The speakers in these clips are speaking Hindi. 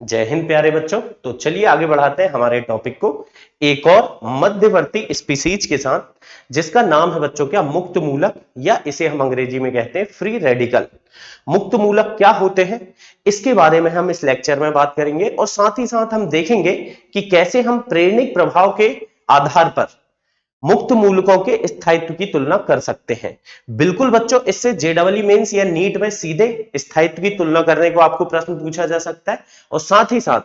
जय हिंद प्यारे बच्चों। तो चलिए आगे बढ़ाते हैं हमारे टॉपिक को एक और मध्यवर्ती स्पीसीज के साथ, जिसका नाम है बच्चों क्या, मुक्त मूलक, या इसे हम अंग्रेजी में कहते हैं फ्री रेडिकल। मुक्त मूलक क्या होते हैं, इसके बारे में हम इस लेक्चर में बात करेंगे और साथ ही साथ हम देखेंगे कि कैसे हम प्रेरणिक प्रभाव के आधार पर मुक्त मूलकों के स्थायित्व की तुलना कर सकते हैं। बिल्कुल बच्चों, इससे जेडबलई मेंस या नीट में सीधे स्थायित्व की तुलना करने को आपको प्रश्न पूछा जा सकता है और साथ ही साथ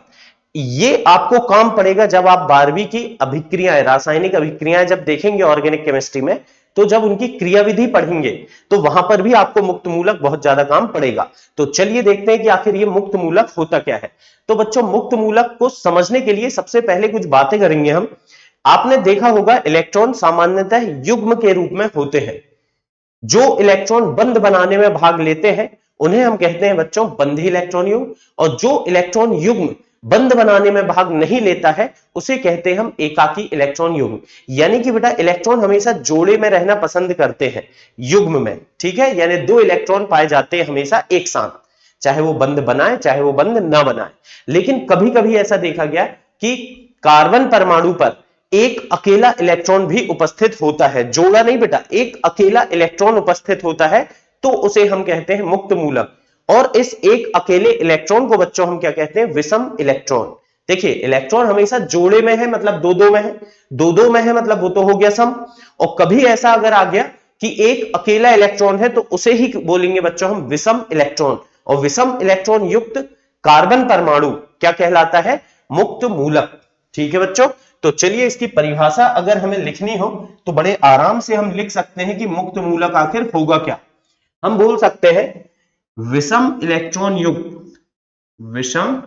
ये आपको काम पड़ेगा जब आप 12वीं की अभिक्रियाएं, रासायनिक अभिक्रियाएं जब देखेंगे ऑर्गेनिक केमिस्ट्री में, तो जब उनकी क्रियाविधि पढ़ेंगे तो वहां पर भी आपको मुक्त मूलक बहुत ज्यादा काम पड़ेगा। तो चलिए देखते हैं कि आखिर ये मुक्त मूलक होता क्या है। तो बच्चों, मुक्त मूलक को समझने के लिए सबसे पहले कुछ बातें करेंगे हम। आपने देखा होगा इलेक्ट्रॉन सामान्यतः युग्म के रूप में होते हैं। जो इलेक्ट्रॉन बंध बनाने में भाग लेते हैं उन्हें हम कहते हैं बच्चों बंधी इलेक्ट्रॉन युग्म, और जो इलेक्ट्रॉन युग्म बंध बनाने में भाग नहीं लेता है उसे कहते हैं हम एकाकी इलेक्ट्रॉन युग्म। यानी कि बेटा इलेक्ट्रॉन हमेशा जोड़े में रहना पसंद करते हैं युग्म में, ठीक है। यानी दो इलेक्ट्रॉन पाए जाते हैं हमेशा एक साथ, चाहे वो बंध बनाए चाहे वो बंध ना बनाए। लेकिन कभी कभी ऐसा देखा गया कि कार्बन परमाणु पर एक अकेला इलेक्ट्रॉन भी उपस्थित होता है, जोड़ा नहीं बेटा, एक अकेला इलेक्ट्रॉन उपस्थित होता है, तो उसे हम कहते हैं मुक्त मूलक। और इस एक अकेले इलेक्ट्रॉन को बच्चों हम क्या कहते हैं, विषम इलेक्ट्रॉन। देखिए इलेक्ट्रॉन हमेशा जोड़े में है मतलब दो दो में है, दो दो में है मतलब वो तो हो गया सम। और कभी ऐसा अगर आ गया कि एक अकेला इलेक्ट्रॉन है तो उसे ही बोलेंगे बच्चों हम विषम इलेक्ट्रॉन। और विषम इलेक्ट्रॉन युक्त कार्बन परमाणु क्या कहलाता है, मुक्त मूलक। ठीक है बच्चों। तो चलिए इसकी परिभाषा अगर हमें लिखनी हो तो बड़े आराम से हम लिख सकते हैं कि मुक्त मूलक आखिर होगा क्या। हम बोल सकते हैं विषम इलेक्ट्रॉन युक्त, विषम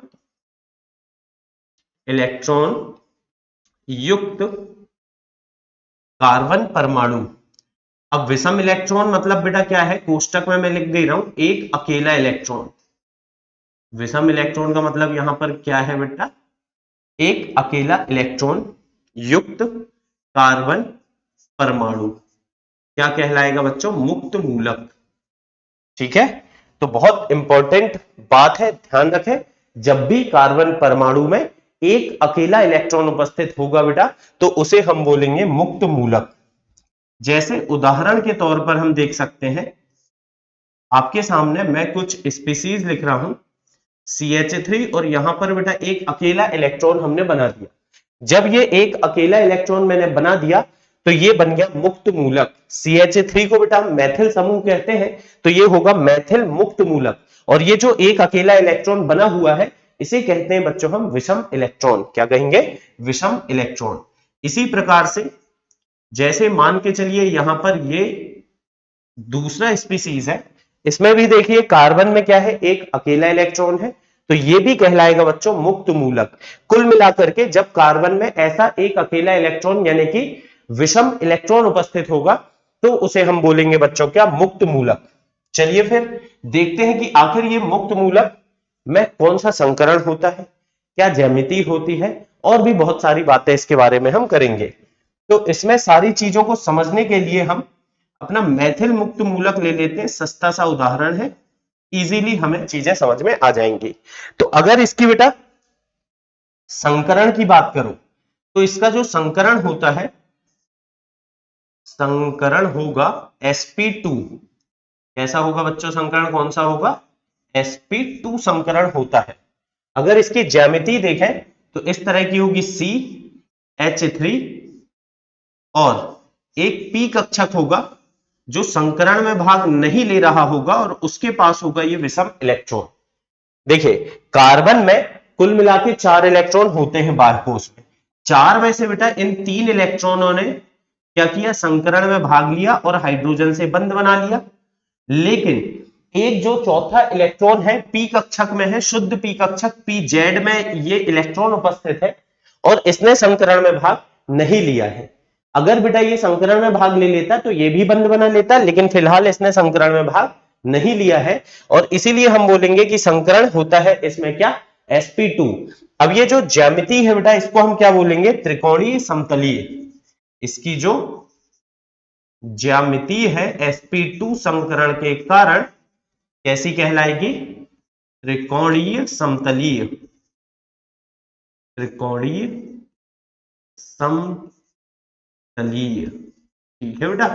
इलेक्ट्रॉन युक्त कार्बन परमाणु। अब विषम इलेक्ट्रॉन मतलब बेटा क्या है, कोष्टक में मैं लिख दे रहा हूं एक अकेला इलेक्ट्रॉन। विषम इलेक्ट्रॉन का मतलब यहां पर क्या है बेटा, एक अकेला इलेक्ट्रॉन युक्त कार्बन परमाणु क्या कहलाएगा बच्चों, मुक्त मूलक। ठीक है। तो बहुत इंपॉर्टेंट बात है, ध्यान रखें, जब भी कार्बन परमाणु में एक अकेला इलेक्ट्रॉन उपस्थित होगा बेटा तो उसे हम बोलेंगे मुक्त मूलक। जैसे उदाहरण के तौर पर हम देख सकते हैं, आपके सामने मैं कुछ स्पीसीज लिख रहा हूं CH3, और यहां पर बेटा एक अकेला इलेक्ट्रॉन हमने बना दिया। जब ये एक अकेला इलेक्ट्रॉन मैंने बना दिया तो ये बन गया मुक्त मूलक। CH3 को बेटा मैथिल समूह कहते हैं, तो ये होगा मैथिल मुक्त मूलक। और ये जो एक अकेला इलेक्ट्रॉन बना हुआ है इसे कहते हैं बच्चों हम विषम इलेक्ट्रॉन। क्या कहेंगे, विषम इलेक्ट्रॉन। इसी प्रकार से जैसे मान के चलिए यहां पर ये दूसरा स्पीसीज है, इसमें भी देखिए कार्बन में क्या है, एक अकेला इलेक्ट्रॉन है, तो ये भी कहलाएगा बच्चों मुक्त मूलक। कुल मिलाकर के जब कार्बन में ऐसा एक अकेला इलेक्ट्रॉन यानी कि विषम इलेक्ट्रॉन उपस्थित होगा तो उसे हम बोलेंगे बच्चों क्या, मुक्त मूलक। चलिए फिर देखते हैं कि आखिर ये मुक्त मूलक में कौन सा संकरण होता है, क्या ज्यामिति होती है, और भी बहुत सारी बातें इसके बारे में हम करेंगे। तो इसमें सारी चीजों को समझने के लिए हम अपना मैथिल मुक्त मूलक ले लेते हैं, सस्ता सा उदाहरण है, इजीली हमें चीजें समझ में आ जाएंगी। तो अगर इसकी बेटा संकरण की बात करूं तो इसका जो संकरण होता है, संकरण होगा sp2। कैसा होगा बच्चों संकरण, कौन सा होगा, sp2 संकरण होता है। अगर इसकी ज्यामिति देखें तो इस तरह की होगी CH3, और एक p कक्षक होगा जो संकरण में भाग नहीं ले रहा होगा और उसके पास होगा ये विषम इलेक्ट्रॉन। देखिए कार्बन में कुल मिला के 4 इलेक्ट्रॉन होते हैं बारकोश में, 4 में से बेटा इन 3 इलेक्ट्रॉनों ने क्या किया, संकरण में भाग लिया और हाइड्रोजन से बंध बना लिया। लेकिन एक जो चौथा इलेक्ट्रॉन है पी कक्षक में है, शुद्ध पी कक्षक पी जेड में ये इलेक्ट्रॉन उपस्थित है और इसने संकरण में भाग नहीं लिया है। अगर बेटा ये संकरण में भाग ले लेता तो ये भी बंध बना लेता, लेकिन फिलहाल इसने संकरण में भाग नहीं लिया है और इसीलिए हम बोलेंगे कि संकरण होता है इसमें क्या, sp2। अब ये जो ज्यामिति है बेटा इसको हम क्या बोलेंगे, त्रिकोणीय समतलीय। इसकी जो ज्यामिति है sp2 संकरण के कारण कैसी कहलाएगी, त्रिकोणीय समतलीय। त्रिकोणीय समतलीय। ठीक है बेटा,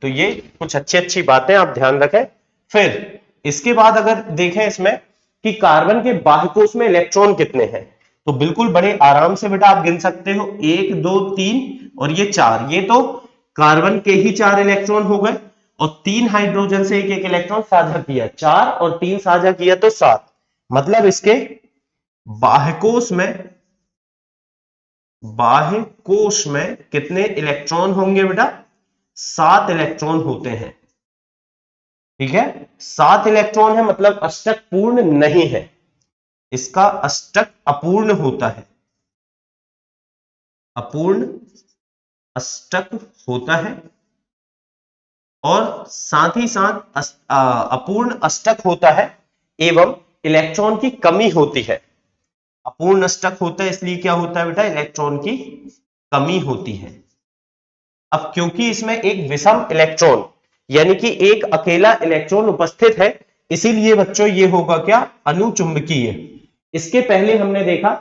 तो ये कुछ अच्छी अच्छी बातें आप ध्यान रखें। फिर इसके बाद अगर देखें इसमें कि कार्बन के बाह्यकोश में इलेक्ट्रॉन कितने हैं, तो बिल्कुल बड़े आराम से बेटा आप गिन सकते हो, 1 2 3 और ये 4। ये तो कार्बन के ही 4 इलेक्ट्रॉन हो गए और 3 हाइड्रोजन से एक एक इलेक्ट्रॉन साझा किया, 4 और 3 साझा किया तो 7। मतलब इसके बाह्यकोश में कितने इलेक्ट्रॉन होंगे बेटा? 7 इलेक्ट्रॉन होते हैं। ठीक है, 7 इलेक्ट्रॉन है, मतलब अष्टक पूर्ण नहीं है, इसका अष्टक अपूर्ण होता है, अपूर्ण अष्टक होता है। और साथ ही साथ अपूर्ण अष्टक होता है एवं इलेक्ट्रॉन की कमी होती है। अपूर्ण अष्टक होता है इसलिए क्या होता है बेटा? इलेक्ट्रॉन की कमी होती है। अब क्योंकि इसमें एक विषम इलेक्ट्रॉन यानी कि एक अकेला इलेक्ट्रॉन उपस्थित है, इसीलिए बच्चों ये होगा क्या? अनुचुंबकीय। इसके पहले हमने देखा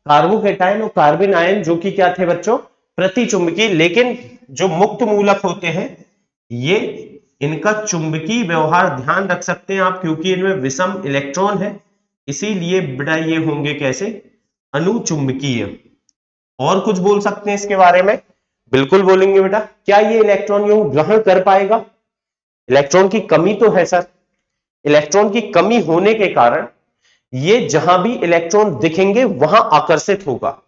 कार्बोकैटायन और कार्बन आयन जो कि क्या थे बच्चों? प्रतिचुंबकीय। लेकिन जो मुक्त मूलक होते हैं ये इनका चुंबकीय व्यवहार ध्यान रख सकते हैं आप, क्योंकि इनमें विषम इलेक्ट्रॉन है, इसीलिए बेटा ये होंगे कैसे? अनुचुंबकीय। और कुछ बोल सकते हैं इसके बारे में? बिल्कुल बोलेंगे बेटा। क्या ये इलेक्ट्रॉन यूं ग्रहण कर पाएगा? इलेक्ट्रॉन की कमी तो है सर। इलेक्ट्रॉन की कमी होने के कारण ये जहां भी इलेक्ट्रॉन दिखेंगे वहां आकर्षित होगा।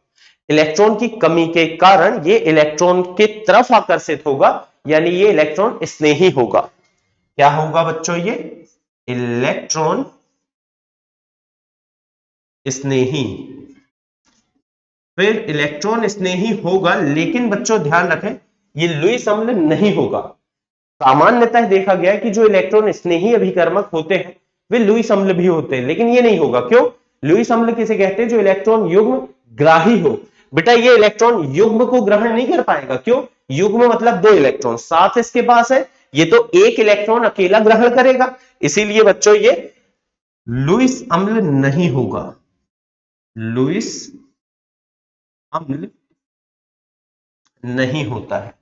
इलेक्ट्रॉन की कमी के कारण ये इलेक्ट्रॉन की तरफ आकर्षित होगा, यानी ये इलेक्ट्रॉन स्नेही होगा। क्या होगा बच्चों? ये इलेक्ट्रॉन स्नेही। फिर इलेक्ट्रॉन स्नेही होगा, लेकिन बच्चों ध्यान रखें ये लुईस अम्ल नहीं होगा। सामान्यतः देखा गया है कि जो इलेक्ट्रॉन स्नेही अभिकर्मक होते हैं वे लुईस अम्ल भी होते हैं, लेकिन ये नहीं होगा। क्यों? लुईस अम्ल किसे कहते हैं? जो इलेक्ट्रॉन युग्म ग्राही हो। बेटा ये इलेक्ट्रॉन युग्म को ग्रहण नहीं कर पाएगा। क्यों? युग्म मतलब 2 इलेक्ट्रॉन, 7 इसके पास है, ये तो एक इलेक्ट्रॉन अकेला ग्रहण करेगा, इसीलिए बच्चों ये लुईस अम्ल नहीं होगा। लुईस अम्ल नहीं होता है।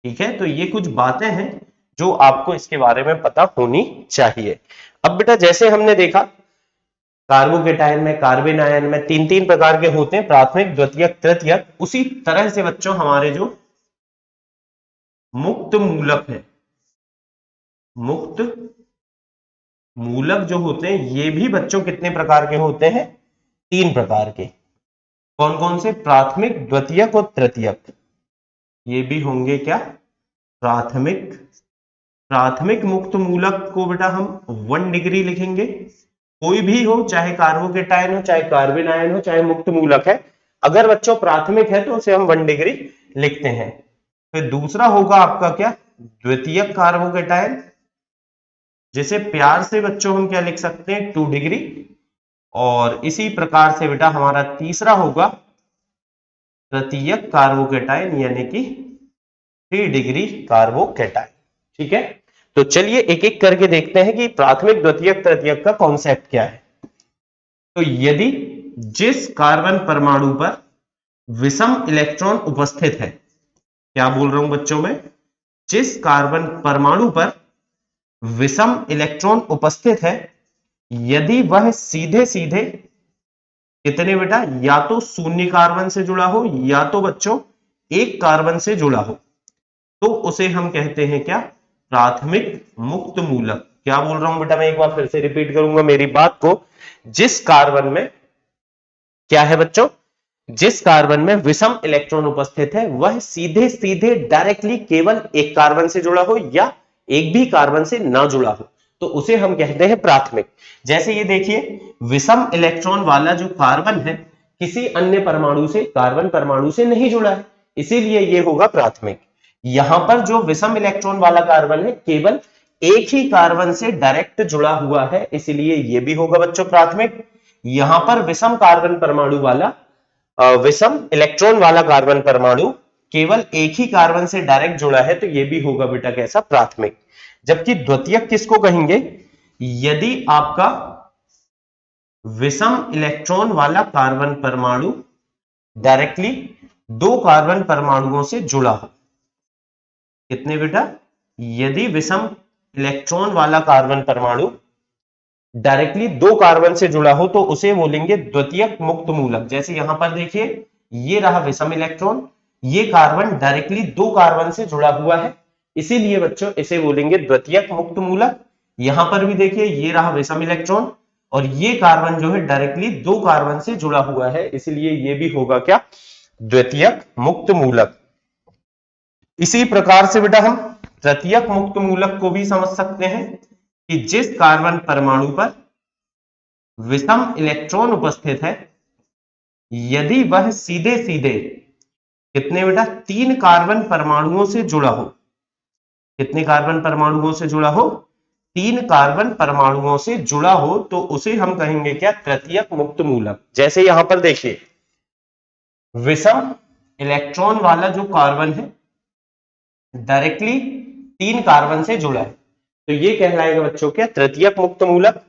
ठीक है, तो ये कुछ बातें हैं जो आपको इसके बारे में पता होनी चाहिए। अब बेटा जैसे हमने देखा कार्बोकेटायन में, कार्बन आयन में 3 प्रकार के होते हैं, प्राथमिक, द्वितीयक, तृतीयक। उसी तरह से बच्चों हमारे जो मुक्त मूलक है, मुक्त मूलक जो होते हैं ये भी बच्चों कितने प्रकार के होते हैं? 3 प्रकार के। कौन कौन से? प्राथमिक, द्वितीयक और तृतीयक। ये भी होंगे क्या? प्राथमिक। प्राथमिक मुक्त मूलक को बेटा हम 1 डिग्री लिखेंगे। कोई भी हो, चाहे कार्बोकेटायन हो, चाहे कार्बन आयन हो, चाहे मुक्त मूलक है, अगर बच्चों प्राथमिक है तो उसे हम 1 डिग्री लिखते हैं। फिर दूसरा होगा आपका क्या? द्वितीयक कार्बोकेटायन, जिसे प्यार से बच्चों हम क्या लिख सकते हैं? 2 डिग्री। और इसी प्रकार से बेटा हमारा तीसरा होगा तृतीयक कार्बोकेटायन, यानी कि 3 डिग्री कार्बोकेटायन। ठीक है, तो चलिए एक एक करके देखते हैं कि प्राथमिक, द्वितीयक, तृतीयक का कॉन्सेप्ट क्या है। तो यदि जिस कार्बन परमाणु पर विषम इलेक्ट्रॉन उपस्थित है, क्या बोल रहा हूं बच्चों में? जिस कार्बन परमाणु पर विषम इलेक्ट्रॉन उपस्थित है, यदि वह सीधे सीधे कितने बेटा? या तो 0 कार्बन से जुड़ा हो या तो बच्चों 1 कार्बन से जुड़ा हो, तो उसे हम कहते हैं क्या? प्राथमिक मुक्त मूलक। क्या बोल रहा हूं बेटा? मैं एक बार फिर से रिपीट करूंगा मेरी बात को। जिस कार्बन में क्या है बच्चों? जिस कार्बन में विषम इलेक्ट्रॉन उपस्थित है वह सीधे सीधे डायरेक्टली केवल 1 कार्बन से जुड़ा हो या एक भी कार्बन से ना जुड़ा हो, तो उसे हम कहते हैं प्राथमिक। जैसे ये देखिए, विषम इलेक्ट्रॉन वाला जो कार्बन है किसी अन्य परमाणु से, कार्बन परमाणु से नहीं जुड़ा है, इसीलिए ये होगा प्राथमिक। यहां पर जो विषम इलेक्ट्रॉन वाला कार्बन है केवल एक ही कार्बन से डायरेक्ट जुड़ा हुआ है, इसलिए ये भी होगा बच्चों प्राथमिक। यहां पर विषम कार्बन परमाणु वाला, विषम इलेक्ट्रॉन वाला कार्बन परमाणु केवल एक ही कार्बन से डायरेक्ट जुड़ा है, तो ये भी होगा बेटा कैसा? प्राथमिक। जबकि द्वितीयक किसको कहेंगे? यदि आपका विषम इलेक्ट्रॉन वाला कार्बन परमाणु डायरेक्टली दो कार्बन परमाणुओं से जुड़ा हो। कितने बेटा? यदि विषम इलेक्ट्रॉन वाला कार्बन परमाणु डायरेक्टली दो कार्बन से जुड़ा हो तो उसे बोलेंगे द्वितीयक मुक्त मूलक। जैसे यहां पर देखिए, ये रहा विषम इलेक्ट्रॉन, ये कार्बन डायरेक्टली दो कार्बन से जुड़ा हुआ है, इसीलिए बच्चों इसे बोलेंगे द्वितीयक मुक्त मूलक। यहां पर भी देखिए, ये रहा विषम इलेक्ट्रॉन और ये कार्बन जो है डायरेक्टली दो कार्बन से जुड़ा हुआ है, इसलिए ये भी होगा क्या? द्वितीयक मुक्त मूलक। इसी प्रकार से बेटा हम तृतीयक मुक्त मूलक को भी समझ सकते हैं कि जिस कार्बन परमाणु पर विषम इलेक्ट्रॉन उपस्थित है, यदि वह सीधे सीधे कितने बेटा? तीन कार्बन परमाणुओं से जुड़ा हो। कितने कार्बन परमाणुओं से जुड़ा हो? तीन कार्बन परमाणुओं से जुड़ा हो तो उसे हम कहेंगे क्या? तृतीयक मुक्त मूलक। जैसे यहां पर देखिए, विषम इलेक्ट्रॉन वाला जो कार्बन है डायरेक्टली तीन कार्बन से जुड़ा है, तो ये कहलाएगा बच्चों क्या? तृतीयक मुक्त मूलक।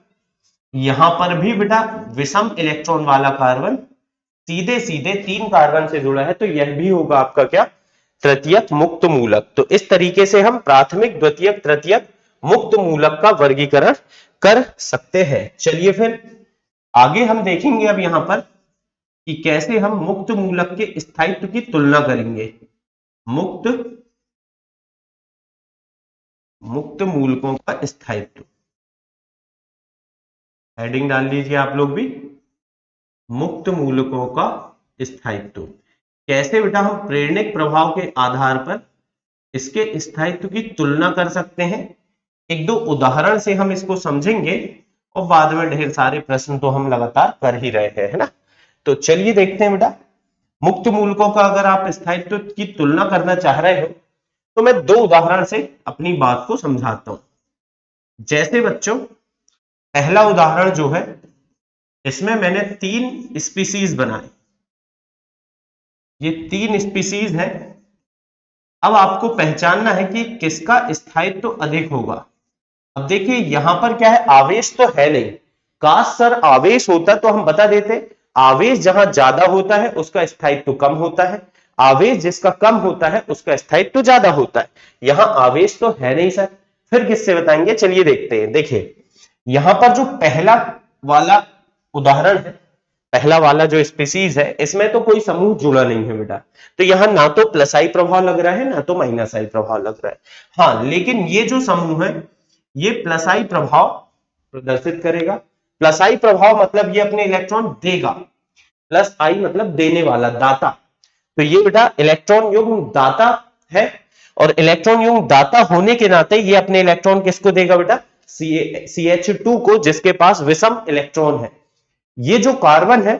यहां पर भी बेटा विषम इलेक्ट्रॉन वाला कार्बन सीधे सीधे तीन कार्बन से जुड़ा है, तो यह भी होगा आपका क्या? तृतीयक मुक्त मूलक। तो इस तरीके से हम प्राथमिक, द्वितीयक, तृतीयक मुक्त मूलक का वर्गीकरण कर सकते हैं। चलिए फिर आगे हम देखेंगे अब यहां पर कि कैसे हम मुक्त मूलक के स्थायित्व की तुलना करेंगे। मुक्त मूलकों का स्थायित्व, हेडिंग डाल लीजिए आप लोग भी, मुक्त मूलकों का स्थायित्व। कैसे बेटा हम प्रेरणिक प्रभाव के आधार पर इसके स्थायित्व की तुलना कर सकते हैं। एक दो उदाहरण से हम इसको समझेंगे और बाद में ढेर सारे प्रश्न तो हम लगातार कर ही रहे हैं, है ना। तो चलिए देखते हैं बेटा, मुक्त मूलकों का अगर आप स्थायित्व की तुलना करना चाह रहे हो तो मैं दो उदाहरण से अपनी बात को समझाता हूं। जैसे बच्चों, पहला उदाहरण जो है, इसमें मैंने तीन स्पीसीज बनाए। ये तीन स्पीसीज है। अब आपको पहचानना है कि किसका स्थायित्व अधिक होगा। अब देखिए यहां पर क्या है, आवेश तो है नहीं। काश सर आवेश होता तो हम बता देते। आवेश जहां ज्यादा होता है उसका स्थायित्व कम होता है, आवेश जिसका कम होता है उसका स्थायित्व ज्यादा होता है। यहां आवेश तो है नहीं सर, फिर किससे बताएंगे? चलिए देखते हैं। देखिए यहां पर जो पहला वाला उदाहरण है, पहला वाला जो स्पीसीज है, इसमें तो कोई समूह जुड़ा नहीं है बेटा, तो यहां ना तो प्लस आई प्रभाव लग रहा है ना तो माइनस आई प्रभाव लग रहा है। हाँ, लेकिन ये जो समूह है ये प्लस आई प्रभाव प्रदर्शित करेगा। प्लस आई प्रभाव मतलब ये अपने इलेक्ट्रॉन देगा, प्लस आई मतलब देने वाला, दाता। तो ये बेटा इलेक्ट्रॉन युग्म दाता है, और इलेक्ट्रॉन युग्म दाता होने के नाते ये अपने इलेक्ट्रॉन किसको देगा बेटा? CH2 को, जिसके पास विषम इलेक्ट्रॉन है। ये जो कार्बन है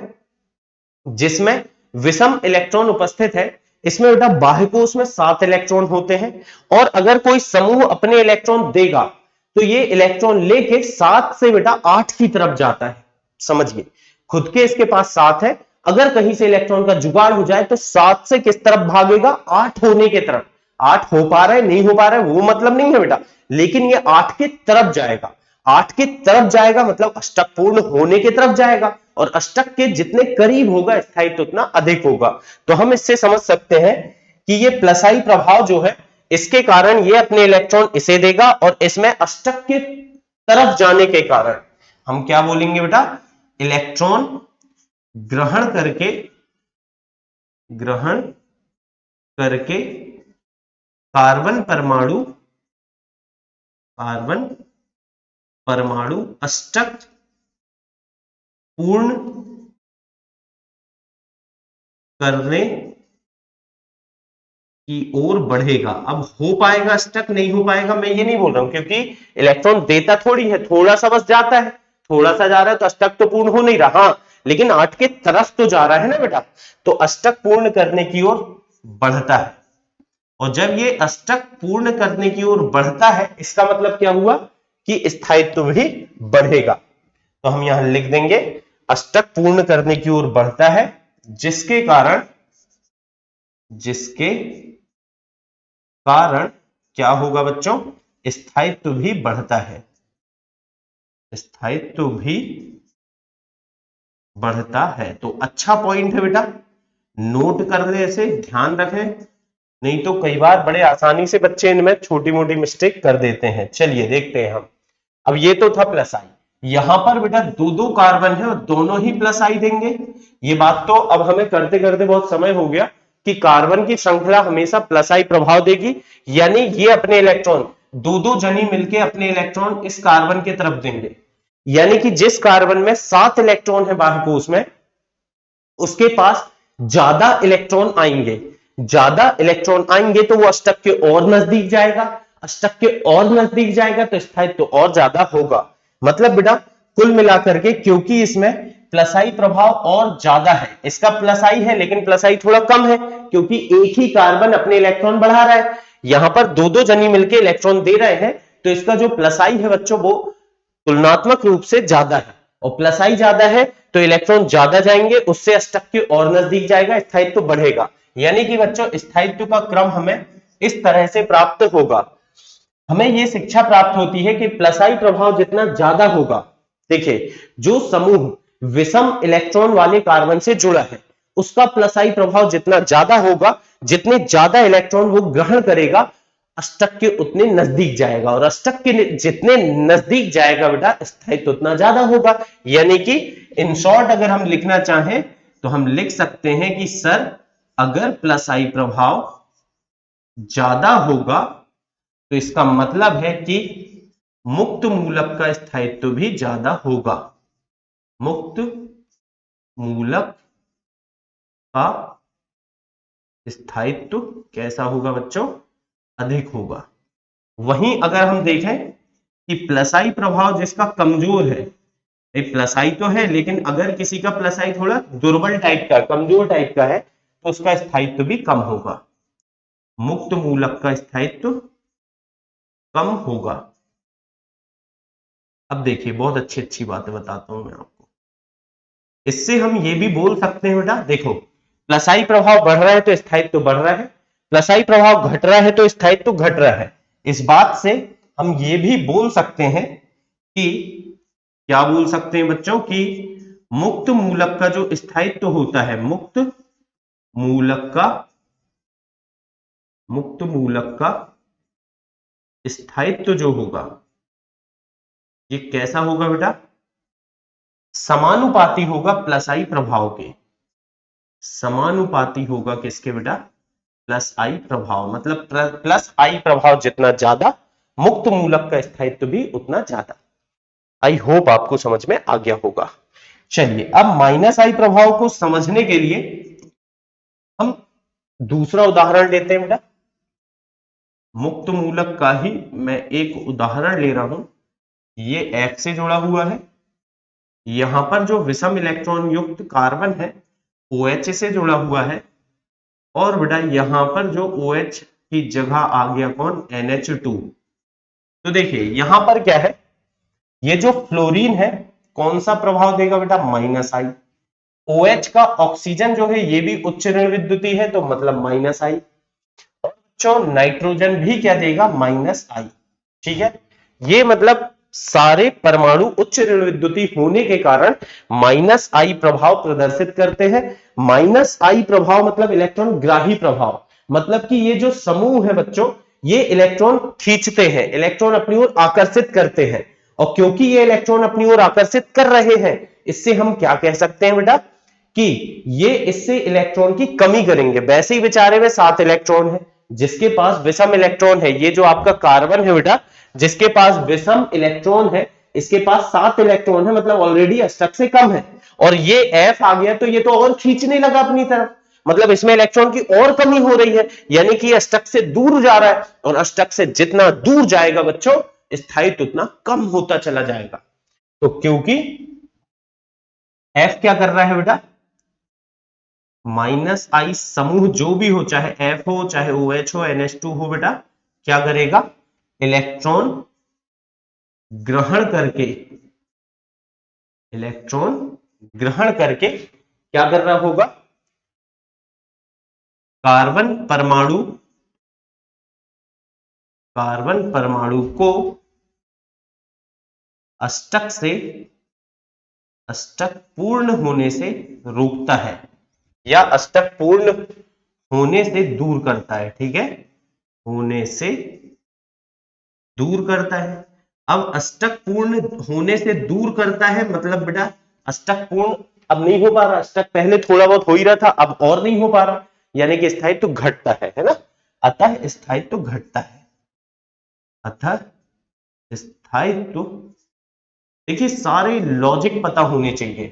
जिसमें विषम इलेक्ट्रॉन उपस्थित है, इसमें बेटा बाह्य कोश में 7 इलेक्ट्रॉन होते हैं, और अगर कोई समूह अपने इलेक्ट्रॉन देगा तो ये इलेक्ट्रॉन लेके 7 से बेटा 8 की तरफ जाता है। समझिए, खुद के इसके पास 7 है, अगर कहीं से इलेक्ट्रॉन का जुगाड़ हो जाए तो 7 से किस तरफ भागेगा? 8 होने के तरफ। 8 हो पा रहा है नहीं हो पा रहा है वो मतलब नहीं है बेटा, लेकिन ये 8 के तरफ जाएगा। 8 के तरफ जाएगा मतलब अष्टक पूर्ण होने की तरफ जाएगा, और अष्टक के जितने करीब होगा स्थायित्व उतना अधिक होगा। तो हम इससे समझ सकते हैं कि ये प्लस आई प्रभाव जो है, इसके कारण ये अपने इलेक्ट्रॉन इसे देगा, और इसमें अष्टक के तरफ जाने के कारण हम क्या बोलेंगे बेटा? इलेक्ट्रॉन ग्रहण करके कार्बन परमाणु अष्टक पूर्ण करने की ओर बढ़ेगा। अब हो पाएगा अष्टक, नहीं हो पाएगा मैं ये नहीं बोल रहा हूं, क्योंकि इलेक्ट्रॉन देता थोड़ी है, थोड़ा सा बस जाता है, थोड़ा सा जा रहा है तो अष्टक तो पूर्ण हो नहीं रहा। हाँ, लेकिन 8 के तरफ तो जा रहा है ना बेटा, तो अष्टक पूर्ण करने की ओर बढ़ता है। और जब ये अष्टक पूर्ण करने की ओर बढ़ता है, इसका मतलब क्या हुआ? कि स्थायित्व भी बढ़ेगा। तो हम यहां लिख देंगे अष्टक पूर्ण करने की ओर बढ़ता है, जिसके कारण क्या होगा बच्चों? स्थायित्व भी बढ़ता है। स्थायित्व भी बढ़ता है। तो अच्छा पॉइंट है बेटा, नोट कर ले, ऐसे ध्यान रखें, नहीं तो कई बार बड़े आसानी से बच्चे इनमें छोटी मोटी मिस्टेक कर देते हैं। चलिए देखते हैं हम। अब ये तो था प्लस आई, यहां पर बेटा दो दो कार्बन है और दोनों ही प्लस आई देंगे। ये बात तो अब हमें करते करते बहुत समय हो गया कि कार्बन की श्रृंखला हमेशा प्लस आई प्रभाव देगी, यानी ये अपने इलेक्ट्रॉन दो दो जनी मिलके अपने इलेक्ट्रॉन इस कार्बन की तरफ देंगे, यानी कि जिस कार्बन में 7 इलेक्ट्रॉन है बाह्य कोश में, उसके पास ज्यादा इलेक्ट्रॉन आएंगे। ज्यादा इलेक्ट्रॉन आएंगे तो वो अष्टक के और नजदीक जाएगा, अष्टक के और नजदीक जाएगा तो स्थायित्व तो और ज्यादा होगा। मतलब बेटा कुल मिलाकर के, क्योंकि इसमें प्लस आई प्रभाव और ज्यादा है, इसका प्लस आई है लेकिन प्लस आई थोड़ा कम है, क्योंकि एक ही कार्बन अपने इलेक्ट्रॉन बढ़ा रहा है, यहां पर दो दो जनी मिलकर इलेक्ट्रॉन दे रहे हैं, तो इसका जो प्लस आई है बच्चों वो तुलनात्मक रूप से ज्यादा है, और प्लस आई ज्यादा है तो इलेक्ट्रॉन ज्यादा जाएंगे, उससे अष्टक के और नजदीक जाएगा, स्थायित्व बढ़ेगा। यानी कि बच्चों स्थायित्व का क्रम हमें इस तरह से प्राप्त होगा। हमें यह शिक्षा प्राप्त होती है कि प्लस आई प्रभाव जितना ज्यादा होगा, देखिए जो समूह विषम इलेक्ट्रॉन वाले कार्बन से जुड़ा है उसका प्लस आई प्रभाव जितना ज्यादा होगा, जितने ज्यादा इलेक्ट्रॉन वो ग्रहण करेगा अष्टक के उतने नजदीक जाएगा, और अष्टक के जितने नजदीक जाएगा बेटा स्थायित्व उतना ज्यादा होगा। यानी कि इन शॉर्ट अगर हम लिखना चाहें तो हम लिख सकते हैं कि सर अगर प्लस आई प्रभाव ज्यादा होगा तो इसका मतलब है कि मुक्त मूलक का स्थायित्व भी ज्यादा होगा। मुक्त मूलक का स्थायित्व कैसा होगा बच्चों? अधिक होगा। वहीं अगर हम देखें कि प्लस आई प्रभाव जिसका कमजोर है, प्लस आई तो है लेकिन अगर किसी का प्लस आई थोड़ा दुर्बल टाइप का, कमजोर टाइप का है, तो उसका स्थायित्व भी कम होगा, मुक्त मूलक का स्थायित्व कम होगा। अब देखिए बहुत अच्छी अच्छी बातें बताता हूं मैं आपको, इससे हम ये भी बोल सकते हैं बेटा, देखो प्लस आई प्रभाव बढ़ रहा है तो स्थायित्व तो बढ़ रहा है, प्लस आई प्रभाव घट रहा है तो स्थायित्व तो घट रहा है। इस बात से हम ये भी बोल सकते हैं कि, क्या बोल सकते हैं बच्चों, कि मुक्त मूलक का जो स्थायित्व होता है, मुक्त मूलक का स्थायित्व जो होगा ये कैसा होगा बेटा? समानुपाती होगा प्लस आई प्रभाव के। समानुपाती होगा किसके बेटा? प्लस आई प्रभाव। मतलब प्लस आई प्रभाव जितना ज्यादा, मुक्त मूलक का स्थायित्व भी उतना ज्यादा। आई होप आपको समझ में आ गया होगा। चलिए अब माइनस आई प्रभाव को समझने के लिए हम दूसरा उदाहरण लेते हैं बेटा। मुक्त मूलक का ही मैं एक उदाहरण ले रहा हूं। ये F से जुड़ा हुआ है, यहां पर जो विषम इलेक्ट्रॉन युक्त कार्बन है OH से जुड़ा हुआ है, और बेटा यहां पर जो OH की जगह आ गया कौन? NH2। तो देखिए यहां पर क्या है, ये जो फ्लोरीन है कौन सा प्रभाव देगा बेटा? माइनस आई। OH का ऑक्सीजन जो है ये भी उच्च ऋण विद्युतीय है तो मतलब माइनस आई, और बच्चों नाइट्रोजन भी क्या देगा? माइनस आई। ठीक है, ये मतलब सारे परमाणु उच्च ऋण विद्युतीय होने के कारण माइनस आई प्रभाव प्रदर्शित करते हैं। माइनस आई प्रभाव मतलब इलेक्ट्रॉन ग्राही प्रभाव, मतलब कि ये जो समूह है बच्चों ये इलेक्ट्रॉन खींचते हैं, इलेक्ट्रॉन अपनी ओर आकर्षित करते हैं, और क्योंकि ये इलेक्ट्रॉन अपनी ओर आकर्षित कर रहे हैं, इससे हम क्या कह सकते हैं बेटा कि ये इससे इलेक्ट्रॉन की कमी करेंगे। वैसे ही बेचारे में 7 इलेक्ट्रॉन है, जिसके पास विषम इलेक्ट्रॉन है, ये जो आपका कार्बन है बेटा जिसके पास विषम इलेक्ट्रॉन है, इसके पास 7 इलेक्ट्रॉन है, मतलब ऑलरेडी अष्टक से कम है, और ये F आ गया तो ये तो और खींचने लगा अपनी तरफ, मतलब इसमें इलेक्ट्रॉन की और कमी हो रही है, यानी कि अष्टक से दूर जा रहा है, और अष्टक से जितना दूर जाएगा बच्चों स्थायित्व उतना कम होता चला जाएगा। तो क्योंकि F क्या कर रहा है बेटा? माइनस आई समूह जो भी हो, चाहे F हो चाहे OH हो NH2 हो, बेटा क्या करेगा? इलेक्ट्रॉन ग्रहण करके, इलेक्ट्रॉन ग्रहण करके क्या कर रहा होगा? कार्बन परमाणु को अष्टक से अष्टक पूर्ण होने से रोकता है या अष्टक पूर्ण होने से दूर करता है। ठीक है, होने से दूर करता है। अब अष्टक पूर्ण होने से दूर करता है मतलब बेटा अष्टक पूर्ण अब नहीं हो पा रहा, अष्टक पहले थोड़ा बहुत हो ही रहा था, अब और नहीं हो पा रहा, यानी कि स्थायित्व घटता है ना। अतः स्थायित्व घटता है, अतः स्थायित्व। देखिए सारे लॉजिक पता होने चाहिए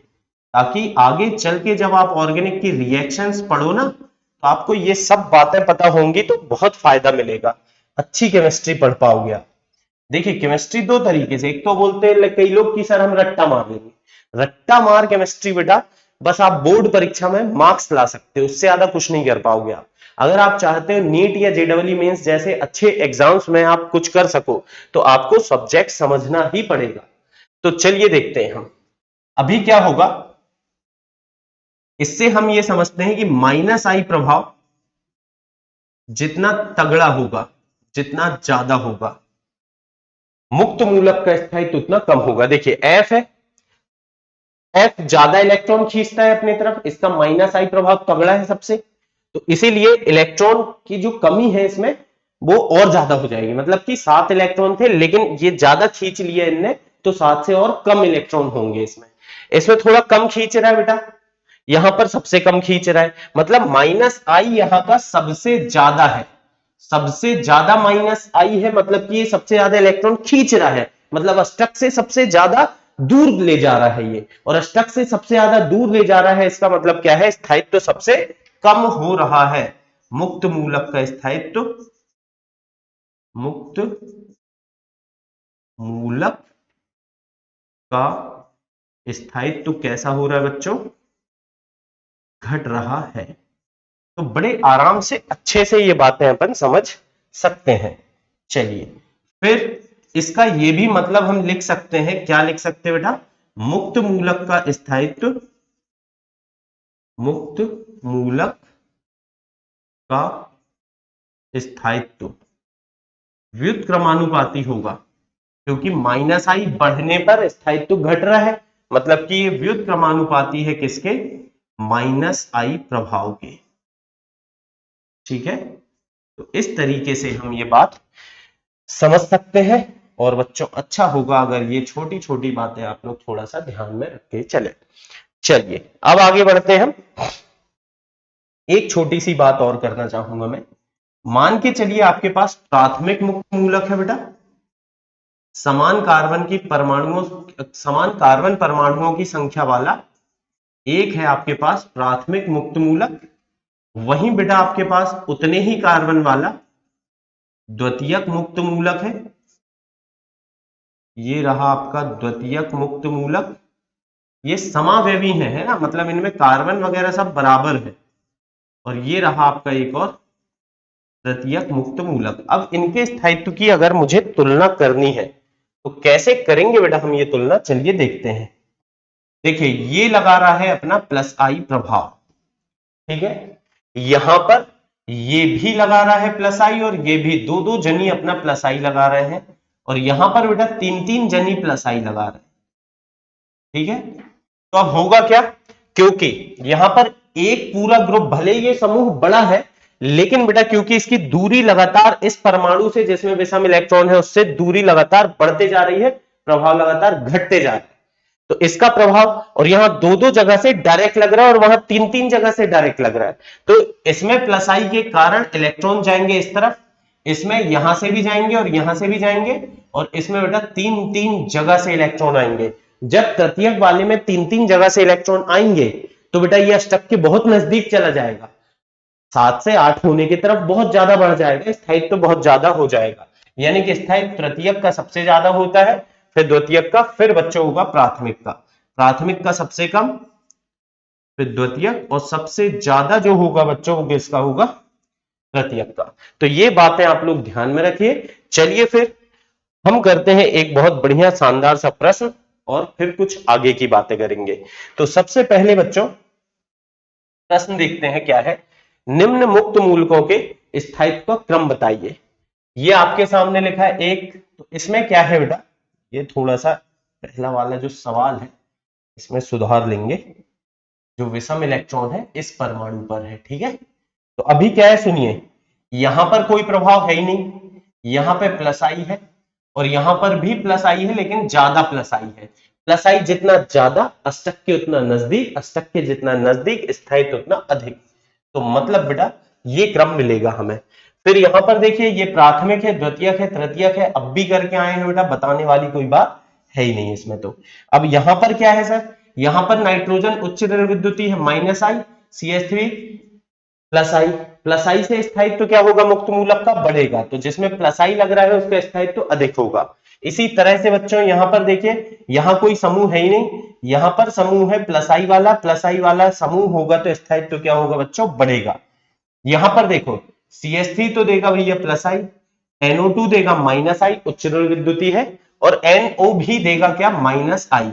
ताकि आगे चल के जब आप ऑर्गेनिक की रिएक्शंस पढ़ो ना तो आपको ये सब बातें पता होंगी तो बहुत फायदा मिलेगा, अच्छी केमिस्ट्री पढ़ पाओगे आप। देखिए केमिस्ट्री दो तरीके से, एक तो बोलते हैं कई लोग कि सर हम रट्टा मार लेंगे, रट्टा मार केमिस्ट्री बेटा बस आप बोर्ड परीक्षा में मार्क्स ला सकते हो, उससे ज्यादा कुछ नहीं कर पाओगे आप। अगर आप चाहते हो नीट या जेडब्ल्यू मेंस जैसे अच्छे एग्जाम्स में आप कुछ कर सको तो आपको सब्जेक्ट समझना ही पड़ेगा। तो चलिए देखते हैं हम अभी क्या होगा। इससे हम ये समझते हैं कि माइनस आई प्रभाव जितना तगड़ा होगा, जितना ज्यादा होगा, मुक्त मूलक का स्थायित्व उतना कम होगा। देखिए एफ है, एफ ज्यादा इलेक्ट्रॉन खींचता है अपनी तरफ, इसका माइनस आई प्रभाव तगड़ा है सबसे, तो इसीलिए इलेक्ट्रॉन की जो कमी है इसमें वो और ज्यादा हो जाएगी। मतलब कि 7 इलेक्ट्रॉन थे लेकिन ये ज्यादा खींच लिया इनने तो 7 से और कम इलेक्ट्रॉन होंगे इसमें। इसमें थोड़ा कम खींच रहा है बेटा, यहां पर सबसे कम खींच रहा है, मतलब माइनस आई यहां का सबसे ज्यादा है, सबसे ज्यादा माइनस आई है, मतलब कि ये सबसे ज्यादा इलेक्ट्रॉन खींच रहा है, मतलब अष्टक से सबसे ज्यादा दूर ले जा रहा है ये, और अष्टक से सबसे ज्यादा दूर ले जा रहा है इसका मतलब क्या है, स्थायित्व तो सबसे कम हो रहा है। मुक्त मूलक का स्थायित्व, मुक्त मूलक का स्थायित्व कैसा हो रहा है बच्चों, घट रहा है। तो बड़े आराम से अच्छे से ये बातें अपन समझ सकते हैं। चलिए फिर इसका ये भी मतलब हम लिख सकते हैं, क्या लिख सकते हैं बेटा, मुक्त मूलक का स्थायित्व, मुक्त मूलक का स्थायित्व व्युत्क्रमानुपाती होगा, क्योंकि माइनस आई बढ़ने पर स्थायित्व घट रहा है, मतलब कि ये व्युत्क्रमानुपाती है किसके, माइनस आई प्रभाव के। ठीक है, तो इस तरीके से हम ये बात समझ सकते हैं। और बच्चों अच्छा होगा अगर ये छोटी छोटी बातें आप लोग थोड़ा सा ध्यान में रख के चले। चलिए अब आगे बढ़ते हैं हम। एक छोटी सी बात और करना चाहूंगा मैं, मान के चलिए आपके पास प्राथमिक मुक्त मूलक है बेटा, समान कार्बन की परमाणुओं, समान कार्बन परमाणुओं की संख्या वाला एक है आपके पास प्राथमिक मुक्त मूलक, वहीं बेटा आपके पास उतने ही कार्बन वाला द्वितीयक मुक्त मूलक है। ये रहा आपका द्वितीयक मुक्त मूलक, ये समावयवी है ना, मतलब इनमें कार्बन वगैरह सब बराबर है। और ये रहा आपका एक और तृतीयक मुक्त मूलक। अब इनके स्थायित्व की अगर मुझे तुलना करनी है तो कैसे करेंगे बेटा हम ये तुलना, चलिए देखते हैं। देखिए ये लगा रहा है अपना प्लस आई प्रभाव, ठीक है, यहां पर ये भी लगा रहा है प्लस आई और ये भी, दो दो जनी अपना प्लस आई लगा रहे हैं, और यहां पर बेटा तीन तीन जनी प्लस आई लगा रहे हैं। ठीक है, तो अब होगा क्या, क्योंकि यहां पर एक पूरा ग्रुप, भले ये समूह बड़ा है लेकिन बेटा क्योंकि इसकी दूरी लगातार इस परमाणु से जिसमें विषम इलेक्ट्रॉन है उससे दूरी लगातार बढ़ते जा रही है, प्रभाव लगातार घटते जा रहा है, तो इसका प्रभाव, और यहां दो दो जगह से डायरेक्ट लग रहा है और वहां तीन तीन जगह से डायरेक्ट लग रहा है, तो इसमें प्लस आई के कारण इलेक्ट्रॉन जाएंगे इस तरफ, इसमें यहां से भी जाएंगे और यहां से भी जाएंगे, और इसमें बेटा तीन तीन जगह से इलेक्ट्रॉन आएंगे। जब तृतीयक वाले में तीन तीन जगह से इलेक्ट्रॉन आएंगे तो बेटा ये अष्टक के बहुत नजदीक चला जाएगा, 7 से 8 होने की तरफ बहुत ज्यादा बढ़ जाएगा, स्थायित्व तो बहुत ज्यादा हो जाएगा, यानी कि स्थायित्व तृतीयक का सबसे ज्यादा होता है, फिर द्वितीयक का, फिर बच्चों होगा प्राथमिक का, प्राथमिक का सबसे कम, फिर द्वितीयक, और सबसे ज्यादा जो होगा बच्चों वो किसका होगा, तृतीयक का। तो ये बातें आप लोग ध्यान में रखिए। चलिए फिर हम करते हैं एक बहुत बढ़िया शानदार सा प्रश्न और फिर कुछ आगे की बातें करेंगे। तो सबसे पहले बच्चों प्रश्न देखते हैं क्या है, निम्न मुक्त मूलकों के स्थायित्व का क्रम बताइए। ये आपके सामने लिखा है एक, तो इसमें क्या है बेटा, ये थोड़ा सा पहला वाला जो सवाल है इसमें सुधार लेंगे, जो विषम इलेक्ट्रॉन है इस परमाणु पर है, ठीक है। तो अभी क्या है सुनिए, यहां पर कोई प्रभाव है ही नहीं, यहां पे प्लस आई है और यहां पर भी प्लस आई है, लेकिन ज्यादा प्लस आई है। प्लस आई जितना ज्यादा अष्टक के उतना नजदीक, अष्टक के जितना नजदीक स्थायित्व उतना अधिक। तो मतलब बेटा ये क्रम मिलेगा हमें। फिर यहां पर देखिए ये प्राथमिक है, द्वितीयक है, तृतीयक है, अब भी करके आए हैं बेटा, बताने वाली कोई बात है ही नहीं इसमें। तो अब यहां पर क्या है सर, यहां पर नाइट्रोजन उच्च ऋण विद्युती है माइनस आई, CH3 प्लस आई, प्लस आई से स्थायित्व क्या होगा मुक्त मूलक का, बढ़ेगा। तो जिसमें प्लस आई लग रहा है उसका स्थायित्व अधिक होगा। इसी तरह से बच्चों यहां पर देखिए, यहां कोई समूह है ही नहीं, यहां पर समूह है प्लस आई वाला समूह होगा तो स्थायित्व क्या होगा बच्चों, बढ़ेगा। यहां पर देखो CH3 तो देगा भैया प्लस आई, NO2 देगा माइनस आई, उच्च ऋण विद्युती है, और NO भी देगा क्या, माइनस आई।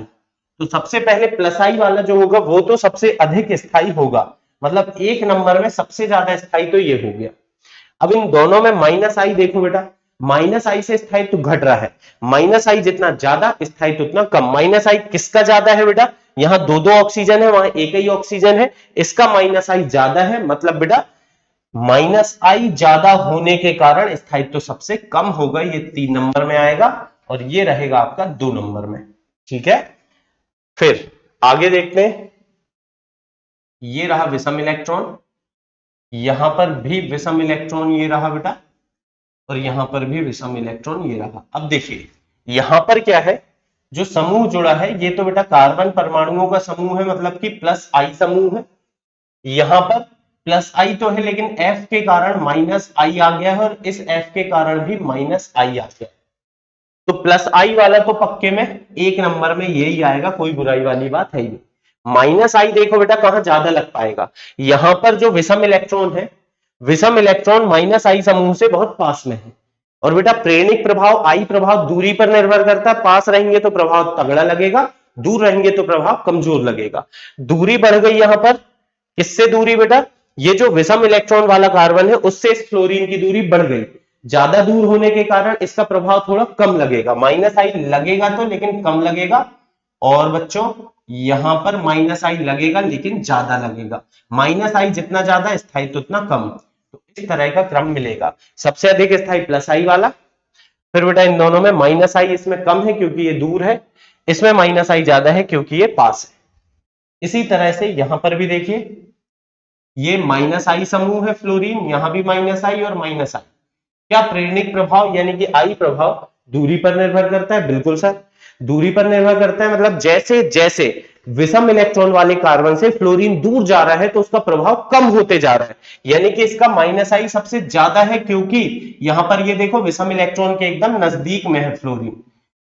तो सबसे पहले प्लस आई वाला जो होगा वो तो सबसे अधिक स्थायी होगा, मतलब एक नंबर में सबसे ज्यादा स्थायी तो ये हो गया। अब इन दोनों में माइनस आई देखो बेटा, माइनस आई से स्थायित्व घट रहा है, माइनस आई जितना ज्यादा स्थायित्व उतना कम। माइनस आई किसका ज्यादा है बेटा, यहां दो दो ऑक्सीजन है, वहां एक ही ऑक्सीजन है, इसका माइनस आई ज्यादा है, मतलब बेटा माइनस आई ज्यादा होने के कारण स्थायित्व सबसे कम होगा, ये 3 नंबर में आएगा और ये रहेगा आपका 2 नंबर में, ठीक है। फिर आगे देखते हैं, ये रहा विषम इलेक्ट्रॉन, यहां पर भी विषम इलेक्ट्रॉन ये रहा बेटा, और यहां पर भी विषम इलेक्ट्रॉन ये रहा। अब देखिए यहां पर क्या है, जो समूह जुड़ा है ये तो बेटा कार्बन परमाणुओं का समूह है, मतलब कि प्लस आई समूह है। यहां पर प्लस आई तो है, लेकिन F के कारण माइनस आई आ गया है, और इस F के कारण भी माइनस आई आ गया। तो प्लस आई वाला तो पक्के में एक नंबर में यही आएगा, कोई बुराई वाली बात है ही नहीं। माइनस आई देखो बेटा कहां ज्यादा लग पाएगा, यहां पर जो विषम इलेक्ट्रॉन है, विषम इलेक्ट्रॉन माइनस आई समूह से बहुत पास में है। और बेटा प्रेरणिक प्रभाव, आई प्रभाव दूरी पर निर्भर करता है, पास रहेंगे तो प्रभाव तगड़ा लगेगा, दूर रहेंगे तो प्रभाव कमजोर लगेगा। दूरी बढ़ गई यहां पर, किससे दूरी बेटा, ये जो विषम इलेक्ट्रॉन वाला कार्बन है उससे इस फ्लोरीन की दूरी बढ़ गई, ज्यादा दूर होने के कारण इसका प्रभाव थोड़ा कम लगेगा। माइनस आई लगेगा तो, लेकिन कम लगेगा। और बच्चों यहां पर माइनस आई लगेगा लेकिन ज्यादा लगेगा, माइनस आई जितना ज्यादा स्थायित्व उतना कम। तो इस तरह का क्रम मिलेगा, सबसे अधिक स्थायी प्लस आई वाला, फिर बेटा इन दोनों में माइनस आई इसमें कम है क्योंकि ये दूर है, इसमें माइनस आई ज्यादा है क्योंकि ये पास है। इसी तरह से यहां पर भी देखिए, ये माइनस आई समूह है फ्लोरीन, यहां भी माइनस आई और माइनस आई। क्या प्रेरणिक प्रभाव यानी कि आई प्रभाव दूरी पर निर्भर करता है, बिल्कुल सर दूरी पर निर्भर करता है, मतलब जैसे जैसे विषम इलेक्ट्रॉन वाले कार्बन से फ्लोरीन दूर जा रहा है तो उसका प्रभाव कम होते जा रहा है, यानी कि इसका माइनस आई सबसे ज्यादा है, क्योंकि यहां पर ये देखो विषम इलेक्ट्रॉन के एकदम नजदीक में है फ्लोरीन,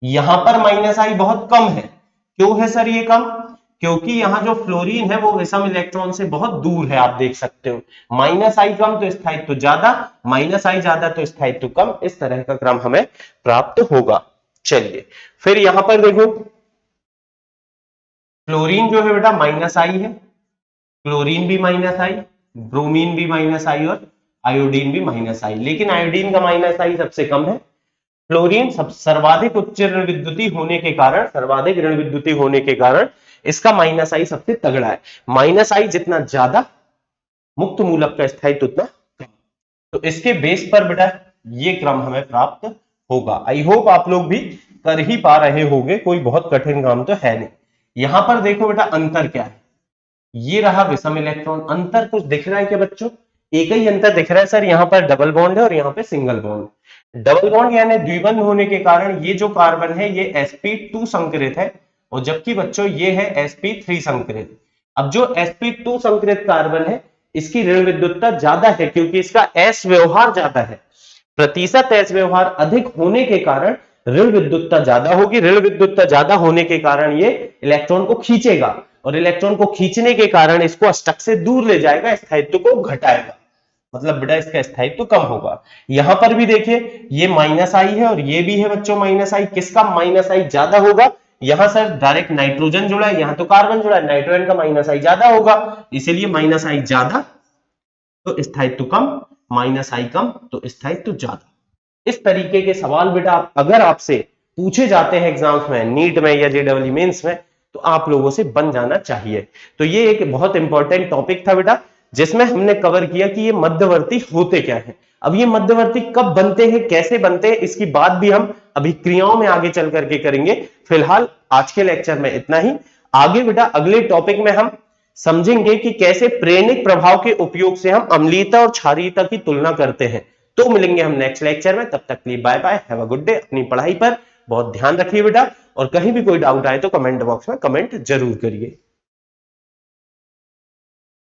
यहां पर माइनस आई बहुत कम है। क्यों है सर ये कम, क्योंकि यहां जो फ्लोरीन है वो विषम इलेक्ट्रॉन से बहुत दूर है, आप देख सकते हो। माइनस आई कम तो स्थायित्व ज्यादा, माइनस आई ज्यादा तो स्थायित्व कम, इस तरह का क्रम हमें प्राप्त होगा। चलिए फिर यहां पर देखो, फ्लोरीन जो है बेटा माइनस आई है, क्लोरीन भी माइनस आई, ब्रोमीन भी माइनस आई और आयोडीन भी माइनस आई, लेकिन आयोडीन का माइनस आई सबसे कम है। फ्लोरीन सब सर्वाधिक उच्च ऋण विद्युती होने के कारण, सर्वाधिक ऋण विद्युती होने के कारण इसका माइनस आई सबसे तगड़ा है। माइनस आई जितना ज्यादा मुक्त मूलक का स्थायित्व उतना कम। तो इसके बेस पर बेटा ये क्रम हमें प्राप्त होगा। आई होप आप लोग भी कर ही पा रहे होंगे, कोई बहुत कठिन काम तो है नहीं। यहां पर देखो बेटा अंतर क्या है, ये रहा विषम इलेक्ट्रॉन, अंतर कुछ दिख रहा है क्या बच्चों, एक ही अंतर दिख रहा है सर, यहां पर डबल बॉन्ड है और यहां पे सिंगल बॉन्ड। डबल बॉन्ड यानी द्विबंध होने के कारण ये जो कार्बन है ये sp2 संकरित है, और जबकि बच्चों ये है sp3 संकरित। अब जो sp2 संकरित कार्बन है इसकी ऋण विद्युतता ज्यादा है, क्योंकि इसका s व्यवहार ज्यादा है, प्रतिशत s व्यवहार अधिक होने के कारण ऋण विद्युतता ज्यादा होगी। ऋण विद्युतता ज्यादा होने के कारण ये इलेक्ट्रॉन को खींचेगा, और इलेक्ट्रॉन को खींचने के कारण इसको अष्टक से दूर ले जाएगा, स्थायित्व को घटाएगा, मतलब बेटा इसका स्थायित्व कम होगा। यहां पर भी देखिए ये माइनस आई है और ये भी है बच्चों माइनस आई, किसका माइनस आई ज्यादा होगा, यहां सर डायरेक्ट नाइट्रोजन जुड़ा है, यहां तो कार्बन जुड़ा है, नाइट्रोजन का माइनस आई ज्यादा होगा, इसीलिए माइनस आई ज्यादा तो स्थायित्व कम, माइनस आई कम तो स्थायित्व ज्यादा। इस तरीके के सवाल बेटा अगर आपसे पूछे जाते हैं एग्जाम्स में, नीट में या जेडब्ल्यू मेंस में, तो आप लोगों से बन जाना चाहिए। तो ये एक बहुत इंपॉर्टेंट टॉपिक था बेटा, जिसमें हमने कवर किया कि ये मध्यवर्ती होते क्या है। अब ये मध्यवर्ती कब बनते हैं, कैसे बनते हैं, इसकी बात भी हम अभी क्रियाओं में आगे चल करके करेंगे। फिलहाल आज के लेक्चर में इतना ही। आगे बेटा अगले टॉपिक में हम समझेंगे कि कैसे प्रेरणिक प्रभाव के उपयोग से हम अम्लीयता और क्षारीयता की तुलना करते हैं। तो मिलेंगे हम नेक्स्ट लेक्चर में, तब तक के लिए bye bye, have a good day. अपनी पढ़ाई पर बहुत ध्यान रखिए बेटा, और कहीं भी कोई डाउट आए तो कमेंट बॉक्स में कमेंट जरूर करिए।